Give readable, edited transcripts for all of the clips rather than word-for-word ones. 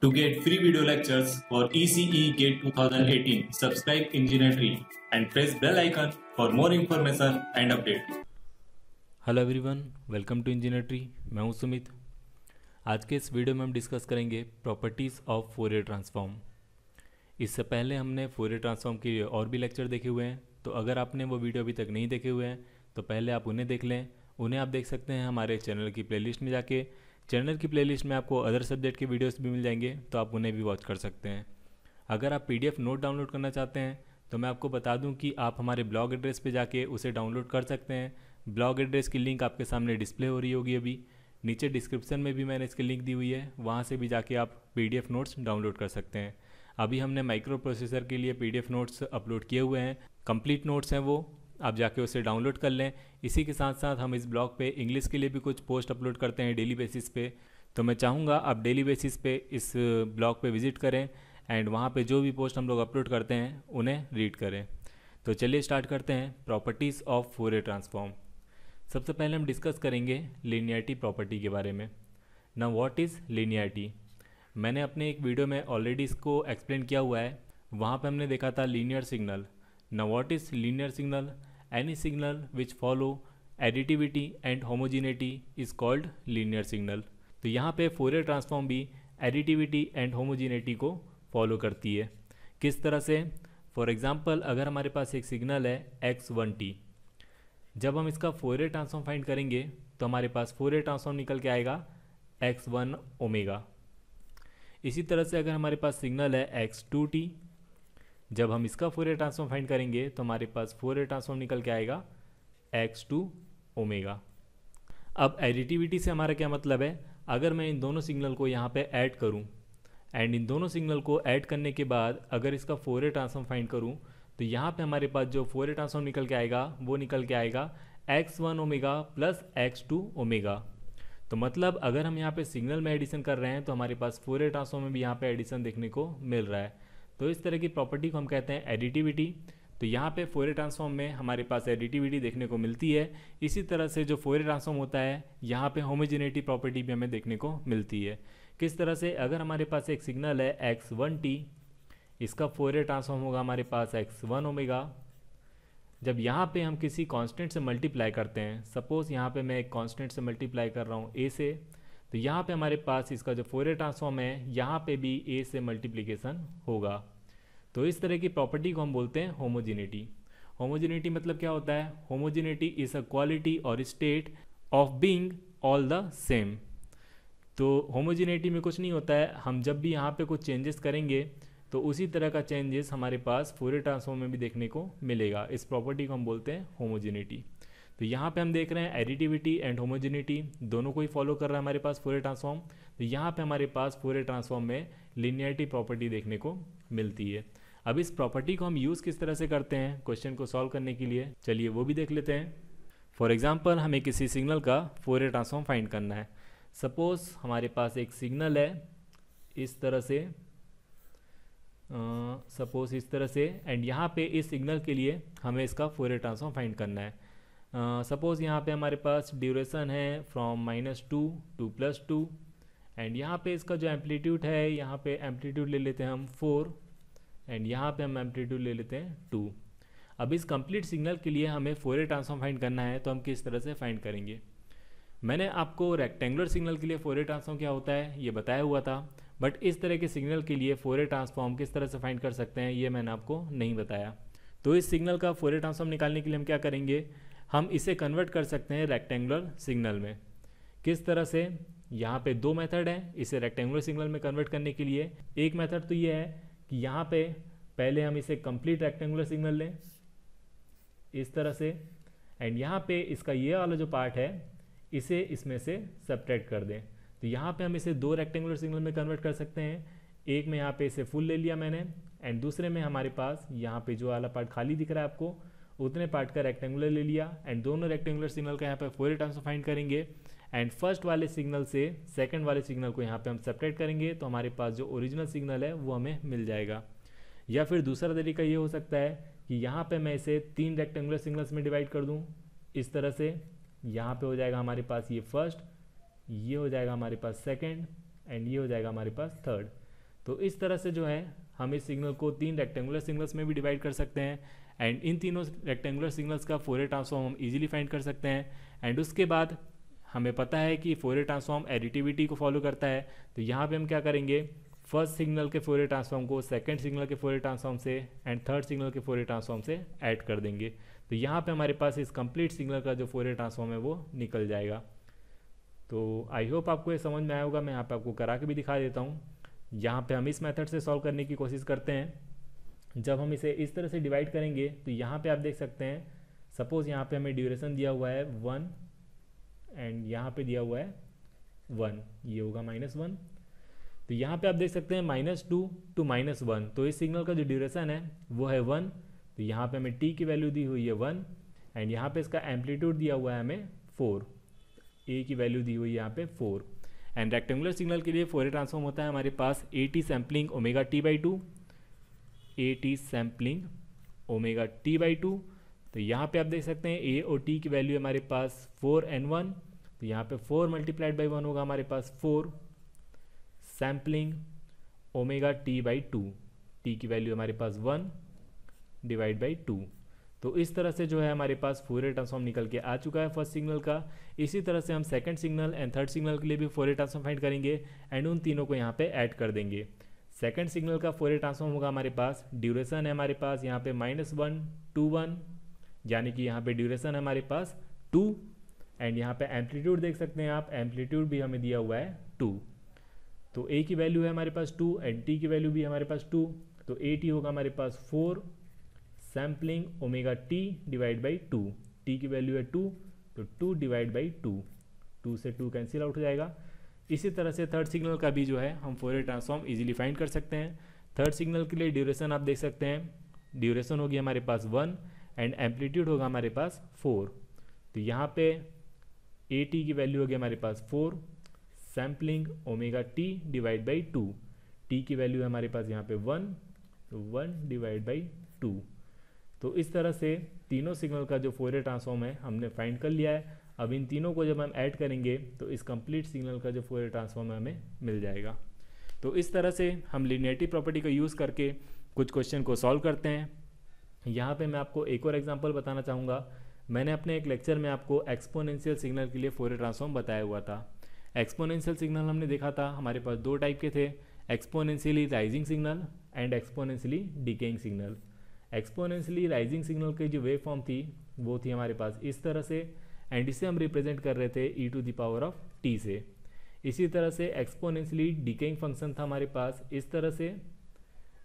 To get free video lectures for ECE GATE 2018, subscribe Engineer Tree and press bell icon for more information and update. Hello everyone, welcome to Engineer Tree. मैं हूं सुमित। आज के इस video में हम discuss करेंगे properties of Fourier transform. इससे पहले हमने फोरियर ट्रांसफॉर्म के और भी लेक्चर देखे हुए हैं, तो अगर आपने वो वीडियो अभी तक नहीं देखे हुए हैं तो पहले आप उन्हें देख लें। उन्हें आप देख सकते हैं हमारे चैनल की प्लेलिस्ट में जाके। चैनल की प्लेलिस्ट में आपको अदर सब्जेक्ट के वीडियोस भी मिल जाएंगे, तो आप उन्हें भी वॉच कर सकते हैं। अगर आप PDF नोट डाउनलोड करना चाहते हैं तो मैं आपको बता दूं कि आप हमारे ब्लॉग एड्रेस पे जाके उसे डाउनलोड कर सकते हैं। ब्लॉग एड्रेस की लिंक आपके सामने डिस्प्ले हो रही होगी अभी। नीचे डिस्क्रिप्शन में भी मैंने इसकी लिंक दी हुई है, वहाँ से भी जाके आप PDF नोट्स डाउनलोड कर सकते हैं। अभी हमने माइक्रो प्रोसेसर के लिए PDF नोट्स अपलोड किए हुए हैं, कंप्लीट नोट्स हैं वो, आप जाके उसे डाउनलोड कर लें। इसी के साथ साथ हम इस ब्लॉग पे इंग्लिश के लिए भी कुछ पोस्ट अपलोड करते हैं डेली बेसिस पे, तो मैं चाहूँगा आप डेली बेसिस पे इस ब्लॉग पे विज़िट करें एंड वहाँ पे जो भी पोस्ट हम लोग अपलोड करते हैं उन्हें रीड करें। तो चलिए स्टार्ट करते हैं प्रॉपर्टीज़ ऑफ फोरियर ट्रांसफॉर्म। सबसे पहले हम डिस्कस करेंगे लीनियरिटी प्रॉपर्टी के बारे में। ना व्हाट इज़ लीनियरिटी, मैंने अपने एक वीडियो में ऑलरेडी इसको एक्सप्लेन किया हुआ है। वहाँ पे हमने देखा था लीनियर सिग्नल। ना what is linear signal, any signal which follow additivity and homogeneity is called linear signal. तो यहाँ पे फोरियर ट्रांसफॉर्म भी एडिटिविटी एंड होमोजेनिटी को फॉलो करती है। किस तरह से? फॉर एग्जांपल, अगर हमारे पास एक सिग्नल है x1t, जब हम इसका फोरियर ट्रांसफॉर्म फाइंड करेंगे तो हमारे पास फोरियर ट्रांसफॉर्म निकल के आएगा x1 ओमेगा। इसी तरह से अगर हमारे पास सिग्नल है x2t, जब हम इसका फोरियर ट्रांसफॉर्म फाइंड करेंगे तो हमारे पास फोरियर ट्रांसफॉर्म निकल के आएगा x2 ओमेगा। अब एडिटिविटी से हमारा क्या मतलब है? अगर मैं इन दोनों सिग्नल को यहाँ पे ऐड करूँ एंड इन दोनों सिग्नल को ऐड करने के बाद अगर इसका फोरियर ट्रांसफॉर्म फाइंड करूँ तो यहाँ पे हमारे पास जो फोरियर ट्रांसफॉर्म निकल के आएगा वो निकल के आएगा x1 omega plus x2 omega. तो मतलब अगर हम यहाँ पे सिग्नल में एडिशन कर रहे हैं तो हमारे पास फोरियर ट्रांसफॉर्म में भी यहाँ पे एडिशन देखने को मिल रहा है। तो इस तरह की प्रॉपर्टी को हम कहते हैं एडिटिविटी। तो यहाँ पे फोरियर ट्रांसफॉर्म में हमारे पास एडिटिविटी देखने को मिलती है। इसी तरह से जो फोरियर ट्रांसफॉर्म होता है यहाँ पे होमोजेनिटी प्रॉपर्टी भी हमें देखने को मिलती है। किस तरह से? अगर हमारे पास एक सिग्नल है x1t, इसका फोरियर ट्रांसफॉर्म होगा हमारे पास x1 ओमेगा। जब यहाँ पे हम किसी कांस्टेंट से मल्टीप्लाई करते हैं, सपोज यहाँ पे मैं एक कांस्टेंट से मल्टीप्लाई कर रहा हूँ a से, तो यहाँ पे हमारे पास इसका जो फोरियर ट्रांसफॉर्म है यहाँ पे भी a से मल्टीप्लिकेशन होगा। तो इस तरह की प्रॉपर्टी को हम बोलते हैं होमोजेनिटी। होमोजेनिटी मतलब क्या होता है? होमोजेनिटी इज अ क्वालिटी और state of being all the same. तो होमोजेनिटी में कुछ नहीं होता है, हम जब भी यहाँ पे कुछ चेंजेस करेंगे तो उसी तरह का चेंजेस हमारे पास फोरियर ट्रांसफॉर्म में भी देखने को मिलेगा। इस प्रॉपर्टी को हम बोलते हैं होमोजेनिटी। तो यहाँ पे हम देख रहे हैं एडिटिविटी एंड होमोजेनिटी दोनों को ही फॉलो कर रहा है हमारे पास फोरियर ट्रांसफॉर्म। तो यहाँ पे हमारे पास फोरियर ट्रांसफॉर्म में लीनियरिटी प्रॉपर्टी देखने को मिलती है। अब इस प्रॉपर्टी को हम यूज़ किस तरह से करते हैं क्वेश्चन को सॉल्व करने के लिए, चलिए वो भी देख लेते हैं। फॉर एग्जांपल, हमें किसी सिग्नल का फोरियर ट्रांसफॉर्म फाइंड करना है। सपोज हमारे पास एक सिग्नल है इस तरह से, सपोज इस तरह से, एंड यहाँ पे इस सिग्नल के लिए हमें इसका फोरियर ट्रांसफॉर्म फाइंड करना है। सपोज यहाँ पे हमारे पास ड्यूरेशन है फ्रॉम -2 to +2 एंड यहाँ पे इसका जो एम्पलीट्यूड है, यहाँ पे एम्पलीट्यूड ले लेते हैं हम 4 एंड यहाँ पे हम एम्पलीट्यूड ले लेते हैं 2। अब इस कंप्लीट सिग्नल के लिए हमें फोरियर ट्रांसफॉर्म फाइंड करना है, तो हम किस तरह से फाइंड करेंगे? मैंने आपको रेक्टेंगुलर सिग्नल के लिए फोरियर ट्रांसफॉर्म क्या होता है ये बताया हुआ था, बट इस तरह के सिग्नल के लिए फोरियर ट्रांसफॉर्म किस तरह से फाइंड कर सकते हैं ये मैंने आपको नहीं बताया। तो इस सिग्नल का फोरियर ट्रांसफॉर्म निकालने के लिए हम क्या करेंगे? हम इसे कन्वर्ट कर सकते हैं रेक्टेंगुलर सिग्नल में। किस तरह से? यहाँ पे दो मेथड हैं इसे रेक्टेंगुलर सिग्नल में कन्वर्ट करने के लिए। एक मेथड तो ये है कि यहाँ पे पहले हम इसे कंप्लीट रेक्टेंगुलर सिग्नल लें इस तरह से, एंड यहाँ पे इसका ये वाला जो पार्ट है इसे इसमें से सब्ट्रैक्ट कर दें। तो यहाँ पे हम इसे दो रेक्टेंगुलर सिग्नल में कन्वर्ट कर सकते हैं। एक में यहाँ पे इसे फुल ले लिया मैंने, एंड दूसरे में हमारे पास यहाँ पे जो वाला पार्ट खाली दिख रहा है आपको, उतने पार्ट का रेक्टेंगुलर ले लिया, एंड दोनों रेक्टेंगुलर सिग्नल का यहाँ पे फोरियर ट्रांसफॉर्म फाइंड करेंगे एंड फर्स्ट वाले सिग्नल से सेकंड वाले सिग्नल को यहाँ पे हम सेपरेट करेंगे, तो हमारे पास जो ओरिजिनल सिग्नल है वो हमें मिल जाएगा। या फिर दूसरा तरीका ये हो सकता है कि यहाँ पे मैं इसे 3 रेक्टेंगुलर सिग्नल्स में डिवाइड कर दूँ इस तरह से। यहाँ पे हो जाएगा हमारे पास ये फर्स्ट, ये हो जाएगा हमारे पास सेकंड एंड ये हो जाएगा हमारे पास थर्ड। तो इस तरह से जो है हम इस सिग्नल को 3 रेक्टेंगुलर सिग्नल्स में भी डिवाइड कर सकते हैं एंड इन तीनों रेक्टेंगुलर सिग्नल्स का फोरियर ट्रांसफॉर्म हम इजीली फाइंड कर सकते हैं। एंड उसके बाद हमें पता है कि फोरियर ट्रांसफॉर्म एडिटिविटी को फॉलो करता है, तो यहाँ पे हम क्या करेंगे, फर्स्ट सिग्नल के फोरियर ट्रांसफॉर्म को सेकंड सिग्नल के फोरियर ट्रांसफॉर्म से एंड थर्ड सिग्नल के फोरियर ट्रांसफॉर्म से ऐड कर देंगे। तो यहाँ पे हमारे पास इस कंप्लीट सिग्नल का जो फोरियर ट्रांसफॉर्म है वो निकल जाएगा। तो आई होप आपको ये समझ में आया होगा। मैं यहाँ पे आपको करा के भी दिखा देता हूँ। यहाँ पे हम इस मेथड से सॉल्व करने की कोशिश करते हैं। जब हम इसे इस तरह से डिवाइड करेंगे तो यहाँ पे आप देख सकते हैं, सपोज यहाँ पे हमें ड्यूरेशन दिया हुआ है 1 एंड यहाँ पे दिया हुआ है 1, ये होगा -1। तो यहाँ पे आप देख सकते हैं -2 to -1, तो इस सिग्नल का जो ड्यूरेशन है वो है 1। तो यहाँ पे हमें t की वैल्यू दी हुई है 1 एंड यहाँ पे इसका एम्पलीट्यूड दिया हुआ है हमें 4, a की वैल्यू दी हुई है यहाँ पे 4। एंड रेक्टेंगुलर सिग्नल के लिए फोरियर ट्रांसफॉर्म होता है हमारे पास at sampling omega t/2, at sampling omega t/2। तो यहाँ पे आप देख सकते हैं a और t की वैल्यू हमारे पास 4 and 1, तो यहाँ पे 4 × 1 होगा हमारे पास 4 सैम्पलिंग ओमेगा t/2, t की वैल्यू हमारे पास 1 / 2। तो इस तरह से जो है हमारे पास फोरियर ट्रांसफॉर्म निकल के आ चुका है फर्स्ट सिग्नल का। इसी तरह से हम second signal and third signal के लिए भी फोरियर ट्रांसफॉर्म फाइंड करेंगे एंड उन तीनों को यहाँ पे ऐड कर देंगे। सेकंड सिग्नल का फोरियर ट्रांसफॉर्म होगा हमारे पास, ड्यूरेशन है हमारे पास यहाँ पे -1 to 1, यानी कि यहाँ पे ड्यूरेशन है हमारे पास 2 एंड यहाँ पे एम्पलीट्यूड देख सकते हैं आप, एम्पलीट्यूड भी हमें दिया हुआ है 2। तो a की वैल्यू है हमारे पास 2 एंड t की वैल्यू भी हमारे पास 2, तो at होगा हमारे पास 4 सैम्पलिंग ओमेगा t / 2, t की वैल्यू है 2 तो 2 / 2, 2 से 2 कैंसिल आउट हो जाएगा। इसी तरह से थर्ड सिग्नल का भी जो है हम फोरियर ट्रांसफॉर्म इजीली फाइंड कर सकते हैं। थर्ड सिग्नल के लिए ड्यूरेशन आप देख सकते हैं, ड्यूरेशन होगी हमारे पास 1 एंड एम्पलीट्यूड होगा हमारे पास 4। तो यहाँ पे at की वैल्यू होगी हमारे पास 4 सैम्पलिंग ओमेगा t / 2, t की वैल्यू है हमारे पास यहाँ पे 1, तो 1 / 2। तो इस तरह से तीनों सिग्नल का जो फोरियर ट्रांसफॉर्म है हमने फाइंड कर लिया है। अब इन तीनों को जब हम ऐड करेंगे तो इस कंप्लीट सिग्नल का जो फोरियर ट्रांसफॉर्म है हमें मिल जाएगा। तो इस तरह से हम लीनियरिटी प्रॉपर्टी का यूज़ करके कुछ क्वेश्चन को सॉल्व करते हैं। यहाँ पे मैं आपको एक और एग्जांपल बताना चाहूँगा। मैंने अपने एक लेक्चर में आपको एक्सपोनेंशियल सिग्नल के लिए फोरियर ट्रांसफॉर्म बताया हुआ था। एक्सपोनेंशियल सिग्नल हमने देखा था हमारे पास 2 टाइप के थे, exponentially rising signal and exponentially decaying signal. Exponentially rising signal की जो वेव फॉर्म थी वो थी हमारे पास इस तरह से एंड इसे हम रिप्रेजेंट कर रहे थे e⁻t से। इसी तरह से एक्सपोनेंशियली डिकेइंग फंक्शन था हमारे पास इस तरह से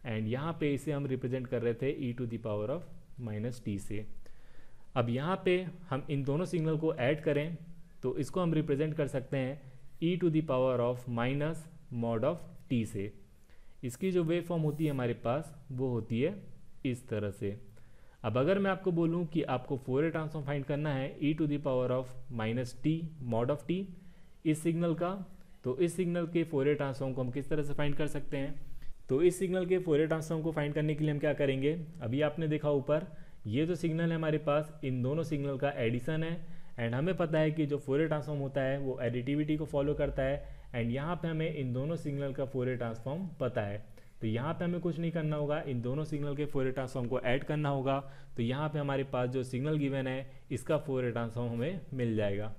एंड यहाँ पे इसे हम रिप्रेजेंट कर रहे थे e⁻−t से। अब यहाँ पे हम इन दोनों सिग्नल को ऐड करें तो इसको हम रिप्रेजेंट कर सकते हैं e⁻−mod⁡t से। इसकी जो वेव फॉर्म होती है हमारे पास वो होती है इस तरह से। अब अगर मैं आपको बोलूं कि आपको फोरियर ट्रांसफॉर्म फाइंड करना है e⁻−t mod⁡t इस सिग्नल का, तो इस सिग्नल के फोरियर ट्रांसफॉर्म को हम किस तरह से फाइंड कर सकते हैं। तो इस सिग्नल के फोरियर ट्रांसफॉर्म को फाइंड करने के लिए हम क्या करेंगे, अभी आपने देखा ऊपर ये जो सिग्नल है हमारे पास इन दोनों सिग्नल का एडिशन है एंड हमें पता है कि जो फोरियर ट्रांसफॉर्म होता है वो एडिटिविटी को फॉलो करता है एंड यहाँ पे हमें इन दोनों सिग्नल का फोरियर ट्रांसफॉर्म पता है। तो यहाँ पे हमें कुछ नहीं करना होगा, इन दोनों सिग्नल के फोरियर ट्रांसफॉर्म को ऐड करना होगा। तो यहाँ पे हमारे पास जो सिग्नल गिवन है इसका फोरियर ट्रांसफॉर्म हमें मिल जाएगा।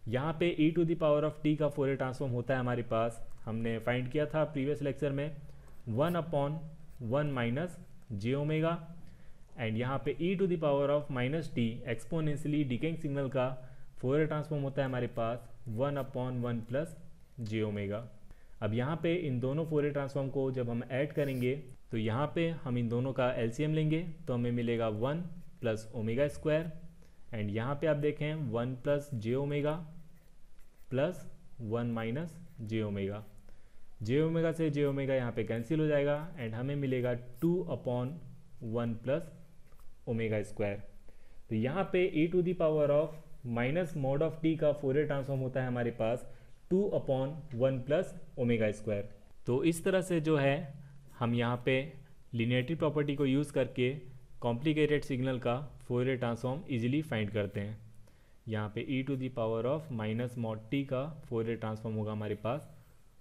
यहाँ पे e⁻t का फोरियर ट्रांसफॉर्म होता है हमारे पास, हमने फाइंड किया था प्रीवियस लेक्चर में 1/1 - jω एंड यहाँ पे e⁻−t एक्सपोनेंशियली डिकेइंग सिग्नल का फोरियर ट्रांसफॉर्म होता है हमारे पास 1/1 + jω। अब यहाँ पे इन दोनों फोरियर ट्रांसफॉर्म को जब हम ऐड करेंगे तो यहाँ पे हम इन दोनों का एलसीएम लेंगे तो हमें मिलेगा 1 + ω² एंड यहाँ पे आप देखें 1 + jω + 1 - jω। jω से jω यहाँ पे कैंसिल हो जाएगा एंड हमें मिलेगा 2/1 + ω²। तो यहाँ पे e⁻−mod⁡t का फोरियर ट्रांसफॉर्म होता है हमारे पास 2/1 + ω²। तो इस तरह से जो है हम यहाँ पे लीनियरिटी प्रॉपर्टी को यूज़ करके कॉम्प्लिकेटेड सिग्नल का फोरियर ट्रांसफॉर्म इजीली फाइंड करते हैं। यहाँ पे e⁻−mod⁡t का फोरियर ट्रांसफॉर्म होगा हमारे पास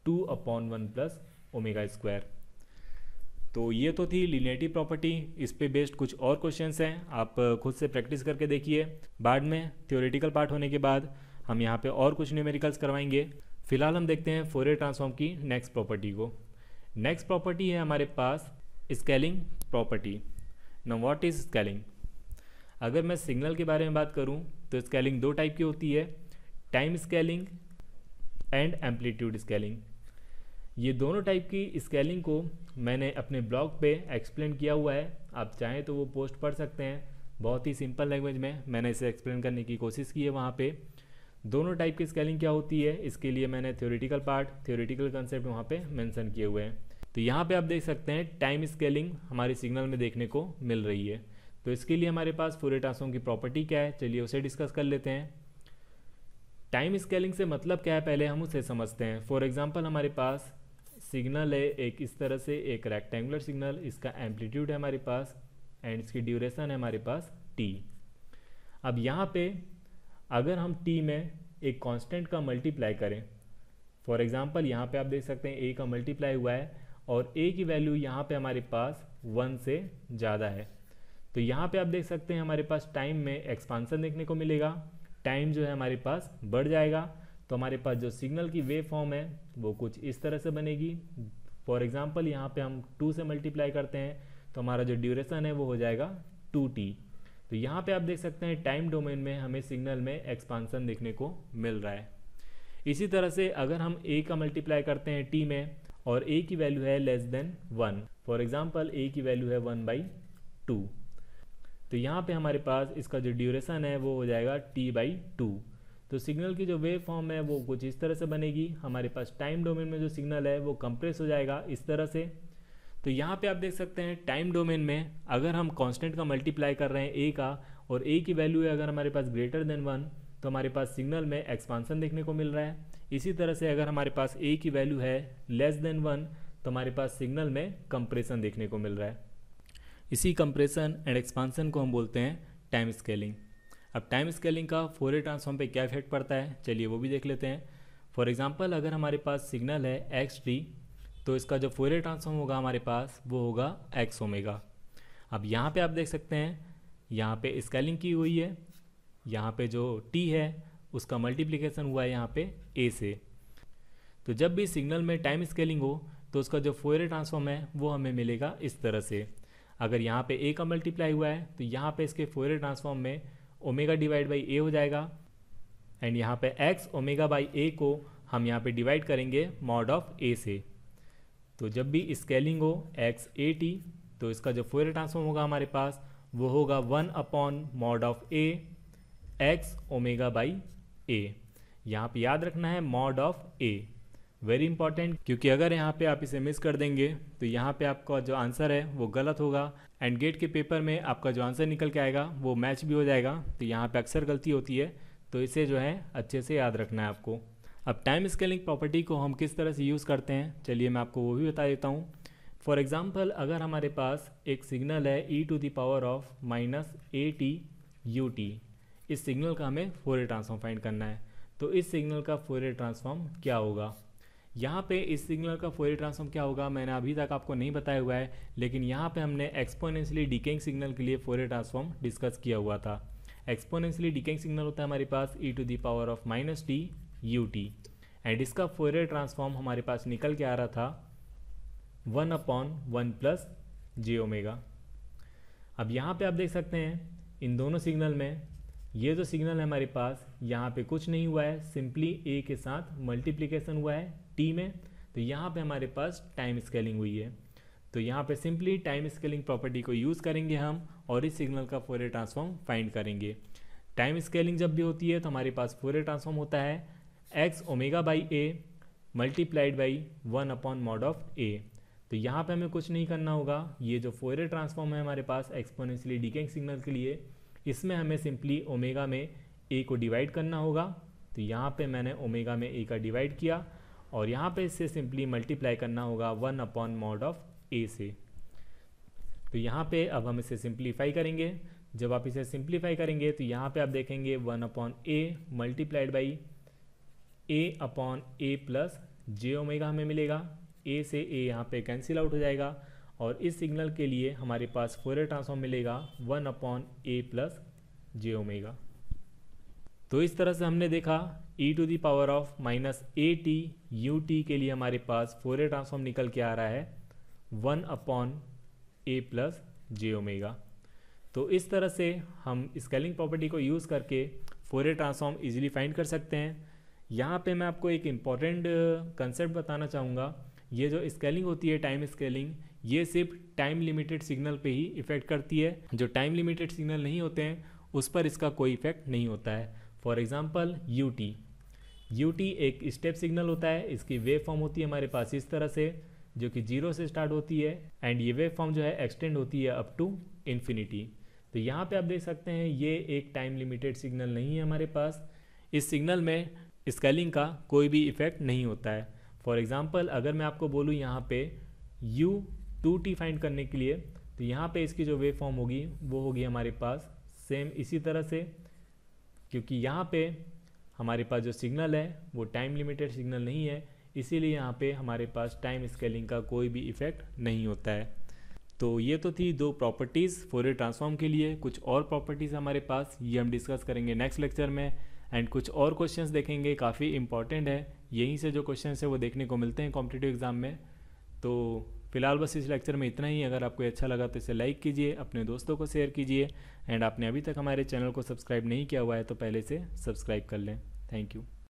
2/1 + ω²। तो ये तो थी लीनियरिटी प्रॉपर्टी। इस पे बेस्ड कुछ और क्वेश्चंस हैं, आप खुद से प्रैक्टिस करके देखिए। बाद में थ्योरेटिकल पार्ट होने के बाद हम यहाँ पे और कुछ न्यूमेरिकल्स करवाएंगे। फिलहाल हम देखते हैं फोरियर ट्रांसफॉर्म की नेक्स्ट प्रॉपर्टी को। नेक्स्ट प्रॉपर्टी है हमारे पास scaling property. Now what is scaling? अगर मैं सिग्नल के बारे में बात करूँ तो स्केलिंग दो टाइप की होती है, time scaling and amplitude scaling. ये दोनों टाइप की स्केलिंग को मैंने अपने ब्लॉग पे एक्सप्लेन किया हुआ है, आप चाहें तो वो पोस्ट पढ़ सकते हैं। बहुत ही सिंपल लैंग्वेज में मैंने इसे एक्सप्लेन करने की कोशिश की है वहाँ पे। दोनों टाइप की स्केलिंग क्या होती है, इसके लिए मैंने थ्योरेटिकल पार्ट, थ्योरेटिकल कंसेप्ट वहाँ पे मेंशन किए हुए हैं। तो यहाँ पे आप देख सकते हैं टाइम स्केलिंग हमारे सिग्नल में देखने को मिल रही है। तो इसके लिए हमारे पास फोरियर ट्रांसफॉर्म की प्रॉपर्टी क्या है, चलिए उसे डिस्कस कर लेते हैं। टाइम स्केलिंग से मतलब क्या है, पहले हम उसे समझते हैं। फॉर एग्जाम्पल हमारे पास सिग्नल है एक इस तरह से, एक रेक्टेंगुलर सिग्नल, इसका एम्पलीट्यूड है हमारे पास एंड इसकी ड्यूरेशन है हमारे पास t। अब यहाँ पे अगर हम t में एक कांस्टेंट का मल्टीप्लाई करें, फॉर एग्जांपल यहाँ पे आप देख सकते हैं a का मल्टीप्लाई हुआ है और a की वैल्यू यहाँ पे हमारे पास 1 से ज़्यादा है, तो यहाँ पे आप देख सकते हैं हमारे पास टाइम में एक्सपांसन देखने को मिलेगा। टाइम जो है हमारे पास बढ़ जाएगा, तो हमारे पास जो सिग्नल की वेव फॉर्म है वो कुछ इस तरह से बनेगी। फॉर एग्जांपल यहाँ पे हम 2 से मल्टीप्लाई करते हैं तो हमारा जो ड्यूरेशन है वो हो जाएगा 2t। तो यहाँ पे आप देख सकते हैं टाइम डोमेन में हमें सिग्नल में एक्सपांसन देखने को मिल रहा है। इसी तरह से अगर हम a का मल्टीप्लाई करते हैं t में और a की वैल्यू है less than 1, for example a की वैल्यू है 1/2, तो यहाँ पे हमारे पास इसका जो ड्यूरेशन है वो हो जाएगा t/2। तो सिग्नल की जो वेव फॉर्म है वो कुछ इस तरह से बनेगी। हमारे पास टाइम डोमेन में जो सिग्नल है वो कंप्रेस हो जाएगा इस तरह से। तो यहाँ पे आप देख सकते हैं टाइम डोमेन में अगर हम कांस्टेंट का मल्टीप्लाई कर रहे हैं a का और a की वैल्यू है अगर हमारे पास ग्रेटर देन 1, तो हमारे पास सिग्नल में एक्सपांसन देखने को मिल रहा है। इसी तरह से अगर हमारे पास a की वैल्यू है लेस देन 1, तो हमारे पास सिग्नल में कंप्रेशन देखने को मिल रहा है। इसी कंप्रेशन एंड एक्सपांसन को हम बोलते हैं टाइम स्केलिंग। अब टाइम स्केलिंग का फोरियर ट्रांसफॉर्म पे क्या इफेक्ट पड़ता है, चलिए वो भी देख लेते हैं। फॉर एग्जांपल अगर हमारे पास सिग्नल है xt, तो इसका जो फोरियर ट्रांसफॉर्म होगा हमारे पास वो होगा x ओमेगा। अब यहाँ पे आप देख सकते हैं यहाँ पे स्केलिंग की हुई है, यहाँ पे जो t है उसका मल्टीप्लिकेशन हुआ है यहाँ पे a से। तो जब भी सिग्नल में टाइम स्केलिंग हो तो उसका जो फोरियर ट्रांसफॉर्म है वो हमें मिलेगा इस तरह से। अगर यहाँ पे a का मल्टीप्लाई हुआ है तो यहाँ पे इसके फोरियर ट्रांसफॉर्म में ओमेगा डिवाइड बाई a हो जाएगा एंड यहाँ पे x ओमेगा बाई a को हम यहाँ पे डिवाइड करेंगे मॉड ऑफ a से। तो जब भी स्केलिंग हो x a t, तो इसका जो फोरियर ट्रांसफॉर्म होगा हमारे पास वो होगा 1/mod of a x omega by a। यहाँ पे याद रखना है mod of a, very important, क्योंकि अगर यहाँ पे आप इसे मिस कर देंगे तो यहाँ पे आपका जो आंसर है वो गलत होगा एंड गेट के पेपर में आपका जो आंसर निकल के आएगा वो मैच भी हो जाएगा। तो यहाँ पे अक्सर गलती होती है, तो इसे जो है अच्छे से याद रखना है आपको। अब टाइम स्केलिंग प्रॉपर्टी को हम किस तरह से यूज़ करते हैं, चलिए मैं आपको वो भी बता देता हूँ। फॉर एग्जाम्पल अगर हमारे पास एक सिग्नल है e⁻⁻⁻at ut, इस सिग्नल का हमें फोरियर ट्रांसफॉर्म फाइंड करना है। तो इस सिग्नल का फोरियर ट्रांसफॉर्म क्या होगा, यहाँ पे इस सिग्नल का फोरियर ट्रांसफॉर्म क्या होगा मैंने अभी तक आपको नहीं बताया हुआ है, लेकिन यहाँ पे हमने एक्सपोनेंशियली डिकेइंग सिग्नल के लिए फोरियर ट्रांसफॉर्म डिस्कस किया हुआ था। एक्सपोनेंशियली डिकेइंग सिग्नल होता है हमारे पास e⁻⁻t ut एंड इसका फोरियर ट्रांसफॉर्म हमारे पास निकल के आ रहा था 1/1 + j⍵। अब यहाँ पे आप देख सकते हैं इन दोनों सिग्नल में ये जो सिग्नल है हमारे पास यहाँ पे कुछ नहीं हुआ है, सिंपली a के साथ मल्टीप्लिकेशन हुआ है t में। तो यहाँ पे हमारे पास टाइम स्केलिंग हुई है, तो यहाँ पे सिंपली टाइम स्केलिंग प्रॉपर्टी को यूज़ करेंगे हम और इस सिग्नल का फोरियर ट्रांसफॉर्म फाइंड करेंगे। टाइम स्केलिंग जब भी होती है तो हमारे पास फोरियर ट्रांसफॉर्म होता है x omega by a multiplied by 1/mod of a। तो यहाँ पे हमें कुछ नहीं करना होगा, ये जो फोरियर ट्रांसफॉर्म है हमारे पास एक्सपोनेंशियली डिकेइंग सिग्नल के लिए, इसमें हमें सिंपली ओमेगा में a को डिवाइड करना होगा। तो यहाँ पे मैंने ओमेगा में a का डिवाइड किया और यहाँ पे इससे सिंपली मल्टीप्लाई करना होगा 1/mod ऑफ a से। तो यहाँ पे अब हम इसे सिंप्लीफाई करेंगे। जब आप इसे सिंप्लीफाई करेंगे तो यहाँ पे आप देखेंगे 1/a multiplied by a/a + j⍵ हमें मिलेगा। a से a यहाँ पे कैंसिल आउट हो जाएगा और इस सिग्नल के लिए हमारे पास फोरियर ट्रांसफॉर्म मिलेगा 1/a प्लस जे ओमेगा। तो इस तरह से हमने देखा e to the power of -at ut के लिए हमारे पास फोरियर ट्रांसफॉर्म निकल के आ रहा है 1/a प्लस जे ओमेगा। तो इस तरह से हम स्केलिंग प्रॉपर्टी को यूज़ करके फोरियर ट्रांसफॉर्म इजीली फाइंड कर सकते हैं। यहाँ पे मैं आपको एक इम्पॉर्टेंट कंसेप्ट बताना चाहूँगा। ये जो स्केलिंग होती है, टाइम स्केलिंग, ये सिर्फ टाइम लिमिटेड सिग्नल पे ही इफ़ेक्ट करती है। जो टाइम लिमिटेड सिग्नल नहीं होते हैं उस पर इसका कोई इफेक्ट नहीं होता है। फॉर एग्जांपल UT एक स्टेप सिग्नल होता है। इसकी वेव फॉर्म होती है हमारे पास इस तरह से, जो कि 0 से स्टार्ट होती है एंड ये वेव फॉर्म जो है एक्सटेंड होती है अप टू इन्फिनिटी। तो यहाँ पे आप देख सकते हैं ये एक टाइम लिमिटेड सिग्नल नहीं है हमारे पास। इस सिग्नल में स्केलिंग का कोई भी इफेक्ट नहीं होता है। फॉर एग्जांपल अगर मैं आपको बोलूँ यहाँ पे U2t फाइंड करने के लिए, तो यहाँ पे इसकी जो वेव फॉर्म होगी वो होगी हमारे पास सेम इसी तरह से, क्योंकि यहाँ पे हमारे पास जो सिग्नल है वो टाइम लिमिटेड सिग्नल नहीं है, इसीलिए यहाँ पे हमारे पास टाइम स्केलिंग का कोई भी इफेक्ट नहीं होता है। तो ये तो थी दो प्रॉपर्टीज़ फोरियर ट्रांसफॉर्म के लिए। कुछ और प्रॉपर्टीज़ हमारे पास, ये हम डिस्कस करेंगे नेक्स्ट लेक्चर में। एंड कुछ और क्वेश्चंस देखेंगे, काफ़ी इंपॉर्टेंट है, यहीं से जो क्वेश्चंस है वो देखने को मिलते हैं कॉम्पिटिटिव एग्जाम में। तो फिलहाल बस इस लेक्चर में इतना ही। अगर आपको अच्छा लगा तो इसे लाइक कीजिए, अपने दोस्तों को शेयर कीजिए एंड आपने अभी तक हमारे चैनल को सब्सक्राइब नहीं किया हुआ है तो पहले से सब्सक्राइब कर लें। Thank you.